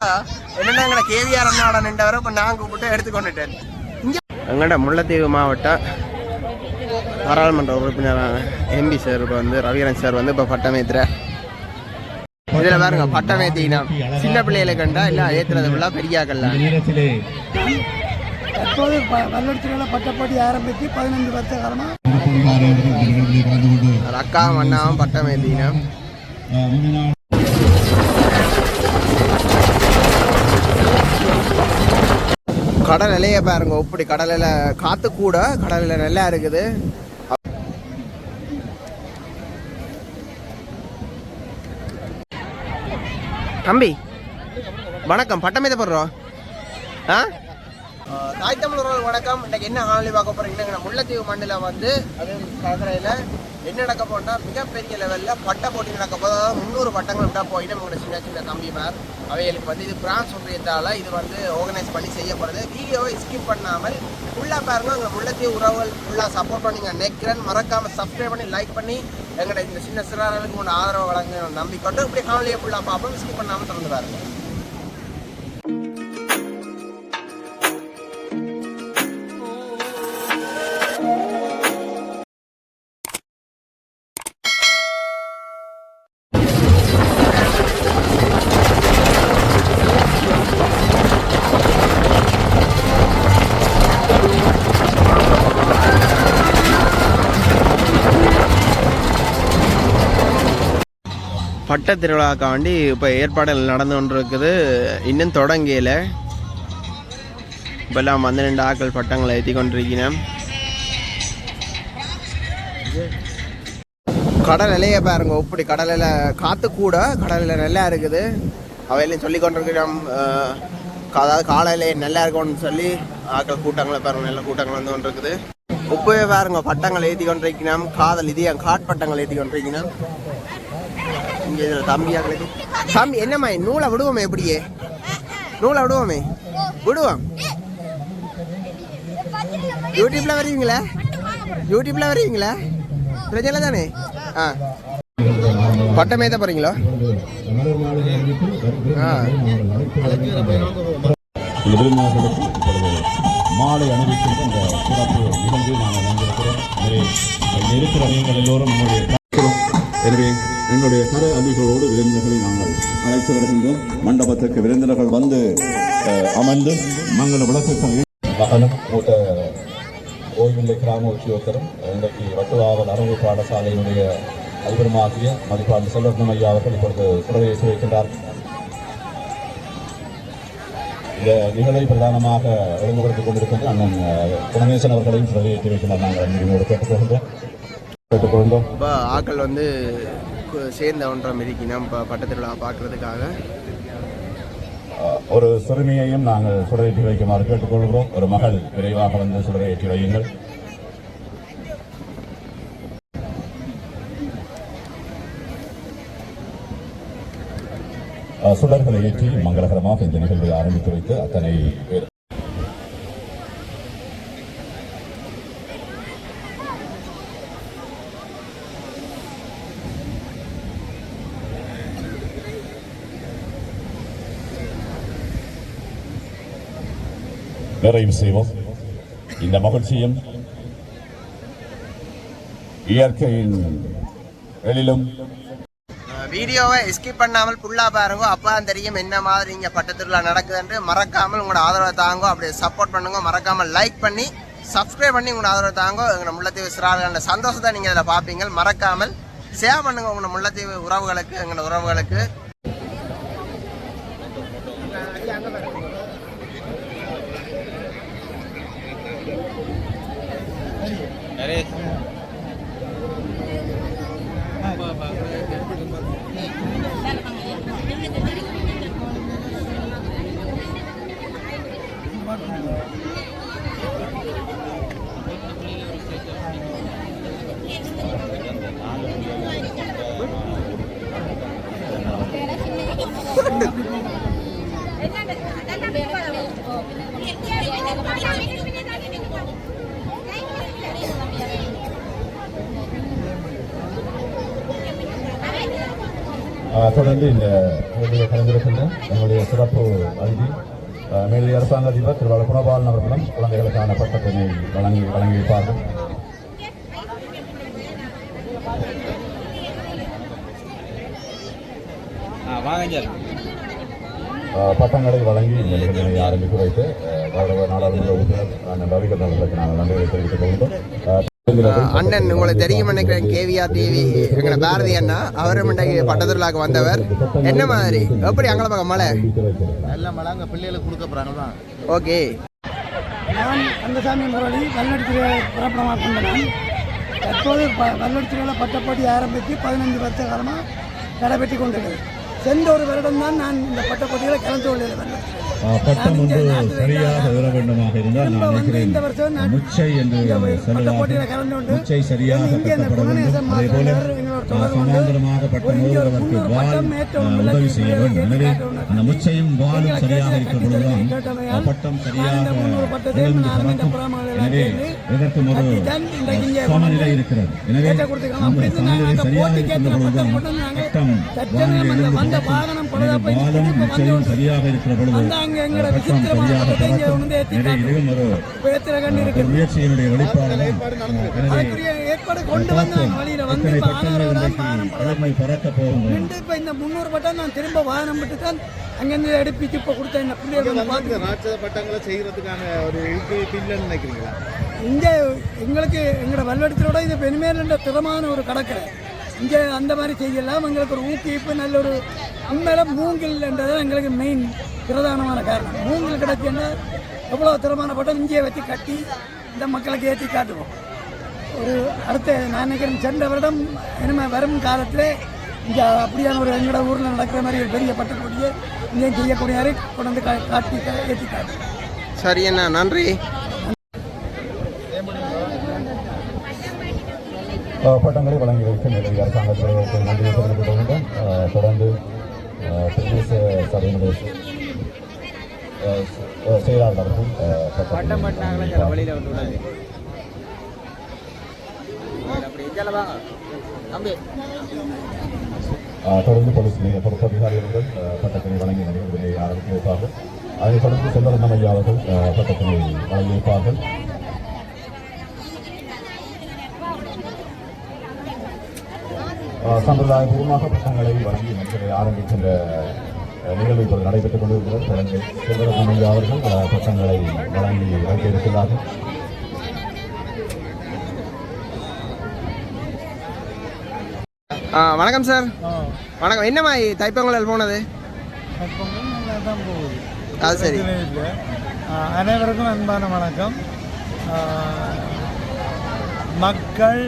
என்னென்ன எங்கட கேவிஆர் அண்ணாவோட நின்றவரை இப்போ நான் கூப்பிட்டு எடுத்துக்கொண்டுட்டேன். எங்கட முல்லைத்தீவு மாவட்ட பாராளுமன்ற உறுப்பினரான எம்பி சார் இப்போ வந்து ரவிகரன் சார் வந்து இப்போ பட்டமேத்துற இதில் பாருங்க பட்டமேத்தினா சின்ன பிள்ளைகளை கண்டா இல்லை ஏற்றுறது ஃபுல்லாக பெரியாக்கள்லாம். தற்போது வல்லூர்த்தியில் பட்டப்போட்டி ஆரம்பித்து 15 வருஷ காலமாக அக்காவும் அண்ணாவும் பட்டமேத்தினா கடல் இலைய பாருங்க. இப்படி கடலில் காற்று கூட கடலில் நல்லா இருக்குது. தம்பி வணக்கம், பட்டமேத போடுறோம். தாய் தமிழ் உறவுகள் வணக்கம். இன்றைக்கு என்ன காணொலி பார்க்க போகிறீங்கன்னா, முல்லைத்தீவு மண்ணில் வந்து அது கடற்கரையில் என்ன நடக்க போனால் மிகப்பெரிய லெவலில் பட்ட போட்டி நடக்க போது 300 பட்டங்கள் விட்டா போயிட்டு நம்மளோட சின்ன சின்ன தம்பிமார் அவைகளுக்கு வந்து இது பிரான்ஸ் ஒன்றியத்தால் இது வந்து ஆர்கனைஸ் பண்ணி செய்யப்படுது. வீடியோவை ஸ்கிப் பண்ணாமல் ஃபுல்லாக பாருங்கள். எங்கள் முல்லைத்தீவு உறவுகள் ஃபுல்லாக சப்போர்ட் பண்ணிங்க நெக்கிறேன். மறக்காமல் சப்ஸ்கிரைப் பண்ணி லைக் பண்ணி எங்களோட இந்த சின்ன சிறார்களுக்கு உங்களோட ஆதரவு வழங்க நம்பிக்கொண்டு இப்படி காணொலியை ஃபுல்லாக பார்ப்போம். ஸ்கிப் பண்ணாமல் திறந்து பாருங்கள். பட்ட திருவிழாக்காண்டி இப்போ ஏற்பாடுகள் நடந்து கொண்டு இருக்குது. இன்னும் தொடங்கல. இப்போல்லாம் 12 ஆக்கள் பட்டங்களை ஏற்றி கொண்டிருக்கிறேன். கடல் இலைய பாருங்க. இப்படி கடலில் காற்று கூட கடலில் நல்லா இருக்குது. அவையிலையும் சொல்லி கொண்டிருக்கிறோம். அதாவது காலையிலே நல்லா இருக்கும்னு சொல்லி ஆக்கள் கூட்டங்களை பாருங்க. நல்ல கூட்டங்கள் வந்து கொண்டு இருக்குது. உப்பவே பாருங்க பட்டங்கள் ஏற்றி கொண்டிருக்கிறோம். காதல் இதே காட்பட்டங்கள் ஏற்றி கொண்டிருக்கிறோம். இங்கே இதில் தம்பியாக்களுக்கு தம்பி என்னம்மா நூலை விடுவோமே? எப்படியே நூலை விடுவோமே? விடுவோம். யூடியூப்ல வருவீங்களா? யூடியூப்ல வருவீங்களா? பிரச்சனை தானே? பட்டமே தான் போறீங்களா? மாலை அணிவிக்கின்ற இந்த சிறப்பு நிகழ்ச்சி நாங்கள் வந்திருக்கிறோம். இருக்கிற நீங்கள் எல்லோரும் எனவே எங்களுடைய கர அதிகளோடு விருந்தினர்களை நாங்கள் அழைத்து வருகின்றோம். மண்டபத்திற்கு விருந்தினர்கள் வந்து அமர்ந்து மங்கள விளக்குகள் மகனும் மூத்த ஓய்வில்லை கிராம உத்தியோகத்தரும் இன்றைக்கு வட்டுவாவல் அரங்கு பாடசாலையினுடைய அதிபருமாகிய மதிப்பாளர் செல்வரத்னம் ஐயா அவர்கள் இப்பொழுது சுடரேற்றி வைக்கின்றார். இந்த நிகழ்வை பிரதானமாக ஒழுங்குபடுத்திக் கொண்டிருக்கின்ற அண்ணன் குணநேசன் அவர்களையும் சுடரேற்றி வைக்கின்றார். நாங்கள் நிகழ்வோடு கேட்டுக்கொள்கின்றோம். ஆக்கள் வந்து சேர்ந்த ஒன்றாம் இருக்கணும் இப்போ பட்டத்திருவிழா பார்க்கறதுக்காக. ஒரு சிறுமியையும் நாங்கள் சுடரேற்றி வைக்குமாறு கேட்டுக்கொள்கிறோம். ஒரு மகள் விரைவாக வந்து சுடரேற்றி வையுங்கள். சுடர்களை ஏற்றி மங்களகரமாக இந்த நிகழ்வை ஆரம்பித்து வைத்து அத்தனை பேர் நிறைவு செய்வோம். இந்த மகிழ்ச்சியும் இயற்கையின் எழிலும். வீடியோவை ஸ்கிப் பண்ணாமல் ஃபுல்லாக பாருங்க. அப்போ தெரியும் என்ன மாதிரி இங்கே பட்டத்திருவிழா நடக்குதுன்ட்டு. மறக்காமல் உங்களோட ஆதரவை தாங்கோ. அப்படியே சப்போர்ட் பண்ணுங்க. மறக்காமல் லைக் பண்ணி சப்ஸ்கிரைப் பண்ணி உங்களோட ஆதரவை தாங்கோ. எங்களோட முல்லைத்தீவு சிறார்கள சந்தோஷத்தை நீங்கள் இதில் பார்ப்பீங்க. மறக்காமல் ஷேர் பண்ணுங்க உங்களோட முல்லைத்தீவு உறவுகளுக்கு, எங்களோட உறவுகளுக்கு. தொடர்ந்து இந்த கலந்திருக்கின்ற எங்களுடைய சிறப்பு அதிதி மேலதி அரசாங்க அதிபர் திரு குணபாலன் அவர்களும் குழந்தைகளுக்கான பட்டத்தினை வழங்கியிருப்பார்கள். பட்டங்களை வழங்கி இந்த நிகழ்ச்சியை ஆரம்பித்து வைத்து கௌரவ நாடாளுமன்ற உறுப்பினர் ரவிகரன் அவர்களுக்கு நாங்கள் நன்றிகளை தெரிவித்துக் கொள்கிறோம். அண்ணன் உங்களுக்கு தெரியும் நினைக்கிறேன், கேவிஆர் டிவி எங்களை பாரதி அண்ணா அவரும் பட்டத்திருவிழாக்கு வந்தவர். என்ன மாதிரி எப்படி அங்கே பக்கம் மழை நல்ல மழை அங்கே பிள்ளைகளுக்கு கொடுக்க போகிறாங்களா? ஓகே. நான் கந்தசாமி முரளி வல்லடித்துறை புறப்படமாக கொண்டேன். தற்போது வல்லடித்துறையில் பட்டப்போட்டி ஆரம்பித்து 15 வருஷ காலமாக நடைபெற்று கொண்டிருக்கிறது. சென்ற ஒரு வருடம் தான் நான் இந்த பட்டப்போட்டியில் கலந்து கொள்கிறேன். பட்டம் ஒன்று சரியாக வர வேண்டுமாக இருந்தால் நான் நினைக்கிறேன் முச்சை என்று முச்சை சரியாக கட்டப்பட வேண்டும். அதே போல சமாந்தரமாக பட்டம் ஒருவருக்கு வால் உதவி செய்ய வேண்டும். எனவே அந்த முச்சையும் வாலும் சரியாக இருக்கிற பொழுதுதான் பட்டம் சரியாக விழுந்து பறக்கும். எனவே இதற்கும் ஒரு சமநிலை இருக்கிறது. எனவே அந்த சமநிலை சரியாக இருக்கின்ற பொழுதுதான் பட்டம் வானில் எழுந்து வாலும் முச்சையும் சரியாக இருக்கிற பொழுது பட்டம் சரியாக பறக்கும். முயற்சியினுடைய வெளிப்பாடுதான். எனவே பறக்க போகின்றன. இந்த 300 பட்டம் நான் திரும்ப வாகனம் விட்டு தான் அங்கிருந்து எடுப்பிச்சு இப்போ கொடுத்தேன். இந்த பிள்ளைகள் ராட்சத பட்டங்களை செய்கிறதுக்கான ஒரு இல்லைன்னு நினைக்கிறீங்களா? இங்கே எங்களுக்கு எங்களோட வல்வெடுத்தலோட இது பெருமையில திறமான ஒரு கடற்கரை. இங்கே அந்த மாதிரி செய்யலாம். எங்களுக்கு ஒரு ஊக்குவிப்பு நல்ல ஒரு உண்மையில மூங்கில்ன்றது எங்களுக்கு மெயின் பிரதானமான காரணம். மூங்கில் கிடைச்சுன்னா எவ்வளோ திறமான பட்டம் இங்கேயே வச்சு கட்டி இந்த மக்களுக்கு ஏற்றி காட்டுவோம். ஒரு அடுத்த நான் நினைக்கிறேன் சென்ற வருடம் இனிமேல் வரும் காலத்தில் இங்கே அப்படியான ஒரு எங்களோட ஊரில் நடக்கிற மாதிரி ஒரு பெரிய பட்டக்கூடிய இங்கேயும் செய்யக்கூடிய கொண்டு வந்து காட்டி ஏற்றி காட்டுவோம். சரி அண்ணா, நன்றி. பட்டங்களை வழங்கி வைத்து மேலதிக அரசாங்கத்திற்கு நன்றியை தெரிவித்துக் கொள்கின்றோம். தொடர்ந்து பிரதேச சபையினுடைய செயலாளர்களும் தொடர்ந்து போலீஸ் பொறுப்பு அதிகாரிகள் பட்டத்தினை வழங்கி நிகழ்வுகளை ஆரம்பித்து வைப்பார்கள். அதைத் தொடர்ந்து செல்வரண்ணம் ஐயா அவர்கள் பட்டத்தினை வழங்கி வைப்பார்கள். சம்பிரதாயபூர்வமாக பட்டங்களை வழங்கி நிகழ்ச்சிகளை ஆரம்பிக்கின்ற நிகழ்வு இப்போது நடைபெற்றுக் கொண்டிருக்கிறது. தொடர்ந்து செல்வரண்ணம் ஐயா அவர்கள் பட்டங்களை வழங்கி வைக்க இருக்கிறார்கள். வணக்கம் சார். வணக்கம். என்ன மாதிரி தைப்பொங்கல் போனது? தான் போகுது. அது சரி. அனைவருக்கும் அன்பான வணக்கம். மக்கள்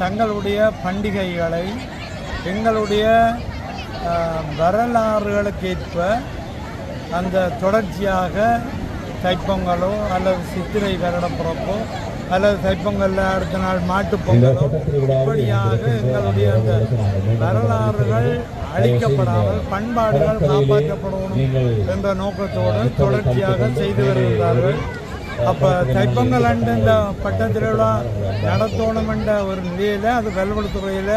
தங்களுடைய பண்டிகைகளை எங்களுடைய வரலாறுகளுக்கேற்ப அந்த தொடர்ச்சியாக தைப்பொங்கலோ அல்லது சித்திரை வருடம் பிறப்போ அல்லது தைப்பொங்கலில் அடுத்த நாள் மாட்டுப்பொங்கலோ இப்படியாக எங்களுடைய அந்த வரலாறுகள் அழிக்கப்படாமல் பண்பாடுகள் காப்பாற்றப்படணும் என்ற நோக்கத்தோடு தொடர்ச்சியாக செய்து வருகிறார்கள். அப்போ தைப்பொங்கல் அன்று இந்த பட்ட திருவிழா நடத்தணும் என்ற ஒரு நிலையில் அது வெல்வெளுத்துறையில்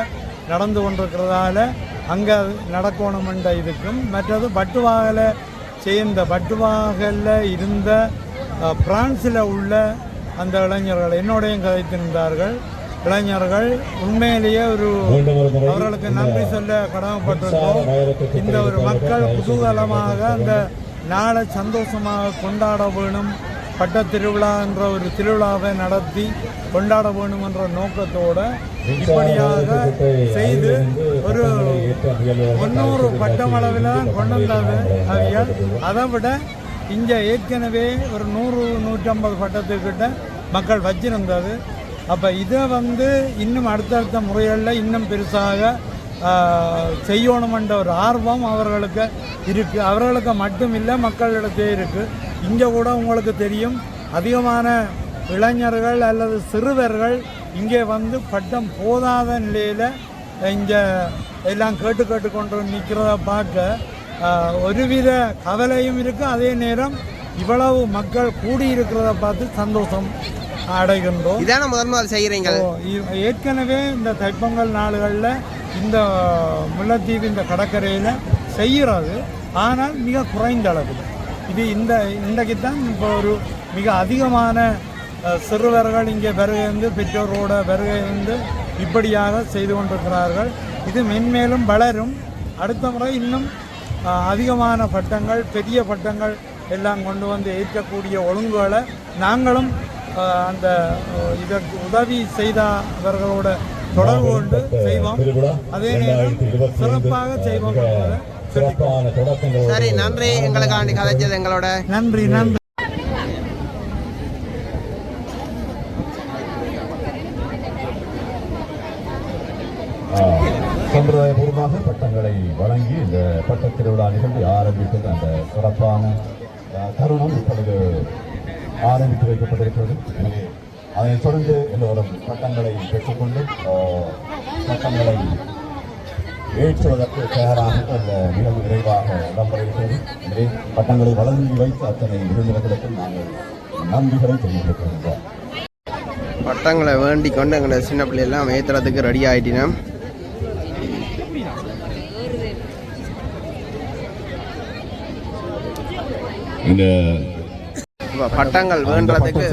நடந்து கொண்டிருக்கிறதால அங்கே நடக்கணும் என்ற இதுக்கும் மற்றது பட்டுவாகல சேர்ந்த பட்டுவாகல இருந்த பிரான்ஸில் உள்ள அந்த இளைஞர்கள் என்னோடையும் கதைத்திருந்தார்கள். இளைஞர்கள் உண்மையிலேயே ஒரு அவர்களுக்கு நன்றி சொல்ல கடமைப்பட்டிருக்கோம். இந்த ஒரு மக்கள் குதூகலமாக அந்த நாளை சந்தோஷமாக கொண்டாட வேணும், பட்ட திருவிழா என்ற ஒரு திருவிழாவை நடத்தி கொண்டாட வேணும் என்ற நோக்கத்தோடு இப்படியாக செய்து ஒரு 300 பட்டமளவில் தான் கொண்டு வந்தது அவையால். அதை விட இங்கே ஏற்கனவே ஒரு 100-150 பட்டத்துக்கிட்ட மக்கள் வச்சிருந்தது. அப்போ இதை இன்னும் அடுத்தடுத்த முறைகளில் இன்னும் பெருசாக செய்யணுமென்ற ஒரு ஆர்வம் அவர்களுக்கு இருக்குது. அவர்களுக்கு மட்டும் இல்லை, மக்களிடத்தே இருக்குது. இங்கே கூட உங்களுக்கு தெரியும், அதிகமான இளைஞர்கள் அல்லது சிறுவர்கள் இங்கே பட்டம் போதாத நிலையில் இங்கே எல்லாம் கேட்டுக்கொண்டு நிற்கிறத பார்க்க ஒருவித கவலையும் இருக்குது. அதே நேரம் இவ்வளவு மக்கள் கூடியிருக்கிறத பார்த்து சந்தோஷம் அடைகின்றோம். இதான முதல் செய்கிறீங்க. ஏற்கனவே இந்த தைப்பொங்கல் நாடுகளில் இந்த முல்லைத்தீவு இந்த கடற்கரையில் செய்கிறது, ஆனால் மிக குறைந்த அளவில். இது இன்றைக்கு தான் இப்போ ஒரு மிக அதிகமான சிறுவர்கள் இங்கே வருகை பெற்றோரோட வருகை இப்படியாக செய்து கொண்டிருக்கிறார்கள். இது மென்மேலும் வளரும். அடுத்த முறை இன்னும் அதிகமான பட்டங்கள், பெரிய பட்டங்கள் எல்லாம் கொண்டு வந்து ஏற்கக்கூடிய ஒழுங்குகளை நாங்களும் அந்த இதற்கு உதவி செய்தவர்களோட தொடர்பு கொண்டு செய்வோம். அதே நேரம் சிறப்பாக செய்வோம். சரி, நன்றி. எங்களுக்காண்டி கதைச்சது எங்களோட நன்றி. நன்றி. சம்பிரதாயபூர்வமாக பட்டங்களை வழங்கி இந்த பட்ட திருவிழா நிகழ்ச்சி ஆரம்பித்தது அந்த சிறப்பான தருணம் இப்பொழுது ஆரம்பித்து வைக்கப்பட்டிருக்கிறது. எனவே அதனைத் தொடர்ந்து எல்லோரும் பட்டங்களை பெற்றுக்கொண்டு பட்டங்களை ஏற்றுவதற்கு தயாராக அந்த நிகழ்வு விரைவாக இடம்பெறுகிறது. எனவே பட்டங்களை வழங்கி வைத்து அத்தனை விருந்தினர்களுக்கு நாங்கள் நன்றிகளை தெரிவித்திருக்கின்றோம். பட்டங்களை வேண்டிக் கொண்டு எங்களை சின்ன பிள்ளையெல்லாம் ஏற்றுறதுக்கு ரெடி ஆகிட்டினோம். இந்த பட்டங்கள் வேண்டதுக்கு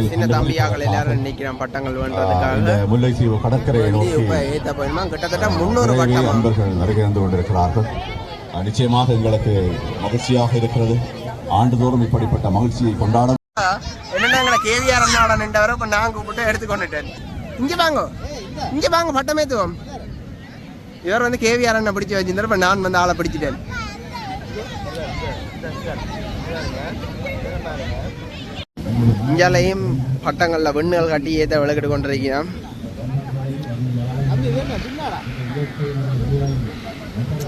சின்ன தம்பியாக்கள் எல்லாரும் நிற்கிறோம். பட்டங்கள் வேண்டதுக்காக முல்லைத்தீவு கடற்கரையை நோக்கி ஏற்ற போயிடுமா கிட்டத்தட்ட 300 பட்டம் நண்பர்கள் வருகை வந்து கொண்டிருக்கிறார்கள். நிச்சயமாக எங்களுக்கு மகிழ்ச்சியாக இருக்கிறது. ஆண்டுதோறும் இப்படிப்பட்ட மகிழ்ச்சியை கொண்டாட என்னன்னா எங்களை கேவிஆர் அண்ணாவோட நின்றவரை இப்போ நான் கூப்பிட்டு எடுத்துக்கொண்டுட்டேன். இங்கே வாங்க பட்டமேத்துவோம். இவர் வந்து கேவிஆர் அண்ணா பிடிச்சி வச்சிருந்தார். இப்போ நான் வந்து ஆளை பிடிச்சிட்டேன். இங்காலையும் பட்டங்களில் வெண்ணுகள் கட்டி ஏற்ற விளக்கிட்டு கொண்டிருக்கிறோம்.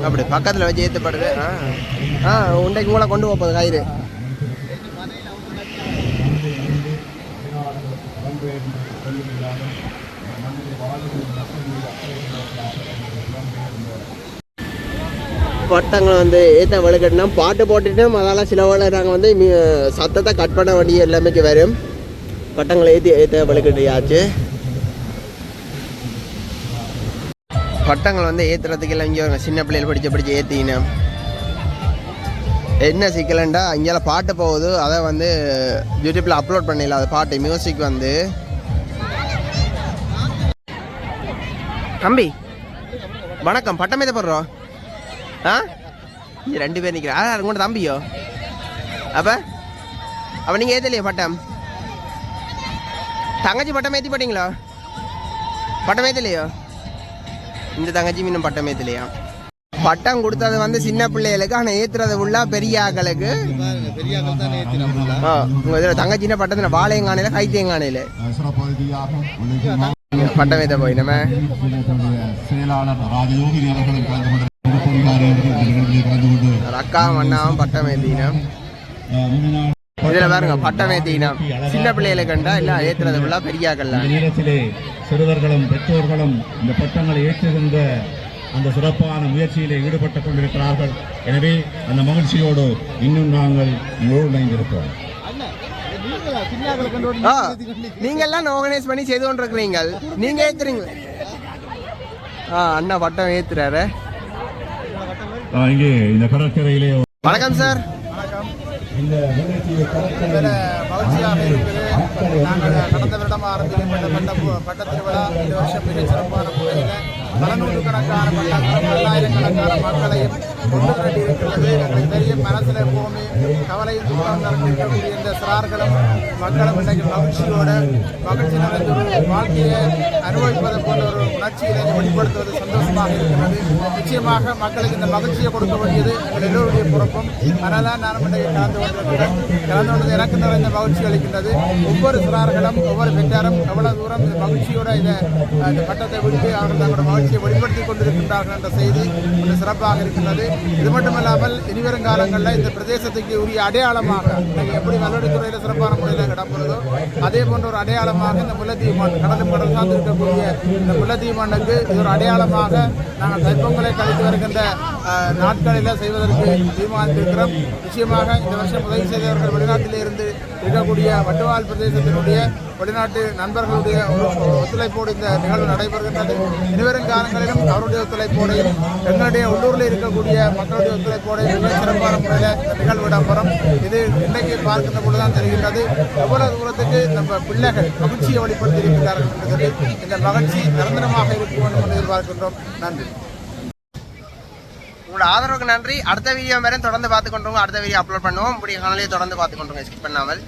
அப்படி பக்கத்தில் வச்சு ஏற்றப்படுது. உண்டைக்கு கூட கொண்டு போகுது கயிறு. பட்டங்களை வந்து ஏற்ற விளக்கட்டினா பாட்டு போட்டுட்டோம். அதெல்லாம் சில வேளை நாங்கள் வந்து சத்தத்தை கட் பண்ண வேண்டிய எல்லாமே வரும். பட்டங்களை ஏற்ற விளக்கட்டியாச்சு. பட்டங்கள் வந்து ஏற்றுறதுக்கு எல்லாம் இங்கே சின்ன பிள்ளைகள் படித்து ஏற்றினோம். என்ன சிக்கலண்டா இங்கே பாட்டு போகுது. அதை வந்து யூடியூப்பில் அப்லோட் பண்ணிடலாம். அது பாட்டு மியூசிக் வந்து தம்பி வணக்கம். பட்டம் ஏற்ற போடுறோம். இங்கே 2 பேர் நிற்கிறேன். உங்களோட தம்பியோ? அப்போ நீங்கள் ஏற்றலையோ பட்டம்? தங்கச்சி பட்டம் ஏற்றி போட்டிங்களோ? பட்டம் ஏற்றலையோ? இந்த தங்கச்சி இன்னும் பட்டம் ஏற்றலையா? பட்டம் கொடுத்தது வந்து சின்ன பிள்ளைகளுக்கு, ஆனால் ஏற்றுறது ஃபுல்லாக பெரிய ஆக்களுக்கு. உங்கள் இதில் தங்கச்சின்னா பட்டத்தில் வாழையங்கானையில் கைத்தியங்கானையில் பட்டம் ஏற்ற போய் நம்ம செயலாளர் ராஜயோகி அவர்களும் அக்கா மண்ணாவும் பட்டம் ஏற்றினோம். இதுல பாருங்க பட்டம் ஏற்றினோம். சின்ன பிள்ளைகளை கண்டா எல்லாம் ஏற்றுறது ஃபுல்லாக பெரியாக்கள்ல. நேரத்திலே சிறுவர்களும் பெற்றோர்களும் இந்த பட்டங்களை ஏற்றுகின்ற அந்த சிறப்பான முயற்சியிலே ஈடுபட்டுக் கொண்டிருக்கிறார்கள். எனவே அந்த மகிழ்ச்சியோடு இன்னும் நாங்கள் இணைந்திருக்கிறோம். நீங்க எல்லாம் ஆர்கனைஸ் பண்ணி செய்து கொண்டிருக்கிறீங்க. நீங்க ஏத்துறீங்க. அண்ணா பட்டம் ஏத்துறாரு. இங்கே இந்த கடற்கரையிலே வணக்கம் சார். மகிழ்ச்சியாக இருக்குது. நாங்கள் கடந்த வருடம் ஆரம்பிக்கப்பட்ட பட்ட திருவிழா இந்த வருஷம் மிக சிறப்பான முறையில் பல நூற்றுக்கணக்கான பட்டங்களும் பல்லாயிரக்கணக்கான மக்களையும் கொண்டு திரட்டி இருக்கிறது. எங்களுக்கு தெரியும், மனசில் எப்போவுமே கவலையும் துக்கம் நடந்திருக்கக்கூடிய இந்த சிறார்களும் மக்களும் இன்றைக்கு மகிழ்ச்சி நிறைந்த ஒரு வாழ்க்கையை அனுபவிப்பது போன்ற ஒரு உணர்ச்சியினை வெளிப்படுத்துவது சந்தோஷமாக இருக்கிறது. நிச்சயமாக மக்களுக்கு இந்த மகிழ்ச்சியை கொடுக்க வேண்டியது எங்கள் எல்லோருடைய பொறுப்பும். அதனால் நான் இன்றைக்கு கலந்து கொண்டது எனக்கு நிறைந்த மகிழ்ச்சி அளிக்கின்றது. ஒவ்வொரு சிறார்களும் ஒவ்வொரு பெற்றாரும் எவ்வளவு தூரம் இந்த மகிழ்ச்சியோட இந்த பட்டத்தை விடுத்து அவர்கள் தங்களோட மகிழ்ச்சியை வெளிப்படுத்திக் கொண்டிருக்கின்றார்கள் என்ற செய்தி ஒரு சிறப்பாக இருக்கின்றது. இது மட்டுமல்லாமல் இனிவரும் காலங்களில் இந்த பிரதேசத்துக்கு உரிய அடையாளமாக எப்படி வல்வெடுத்துறையில் சிறப்பான முறையில் இடம்பெறுதோ அதே போன்ற ஒரு அடையாளமாக இந்த முல்லைத்தீவு மண் கடலும் கடல் சார்ந்து இருக்கக்கூடிய இந்த முல்லைத்தீவு மண்ணுக்கு இது ஒரு அடையாளமாக நாங்கள் தைப்பொங்கலை கழித்து வருகின்ற நாட்களில் செய்வதற்கு தீர்மானித்திருக்கிறோம். நிச்சயமாக இந்த வருஷம் உதவி செய்தவர்கள் வெளிநாட்டிலே இருந்து இருக்கக்கூடிய வட்டுவால் பிரதேசத்தினுடைய வெளிநாட்டு நண்பர்களுடைய ஒத்துழைப்போடு இந்த நிகழ்வு நடைபெறுகின்றது. இனிவரும் காலங்களிலும் அவருடைய ஒத்துழைப்போடையும் எங்களுடைய உள்ளூரில் இருக்கக்கூடிய மக்களுடைய ஒத்துழைப்போடையும் மிக சிறப்பான முறையில் இந்த நிகழ்வு இடம்பெறும். இது இன்றைக்கு பார்க்கின்ற பொழுதுதான் தெரிகின்றது எவ்வளவு தூரத்துக்கு நம்ம பிள்ளைகள் மகிழ்ச்சியை வெளிப்படுத்தி இருக்கிறார்கள் என்பது. இந்த மகிழ்ச்சி நிரந்தரமாக இருக்க வேண்டும் என்று எதிர்பார்க்கின்றோம். நன்றி. உங்களோட ஆதரவுக்கு நன்றி. அடுத்த வீடியோ வரை தொடர்ந்து பார்த்து கொண்டுருங்க. அடுத்த வீடியோ அப்லோட் பண்ணுவோம். இப்படி காணொலியை தொடர்ந்து பார்த்து கொண்டுருங்க, ஸ்கிப் பண்ணாமல்.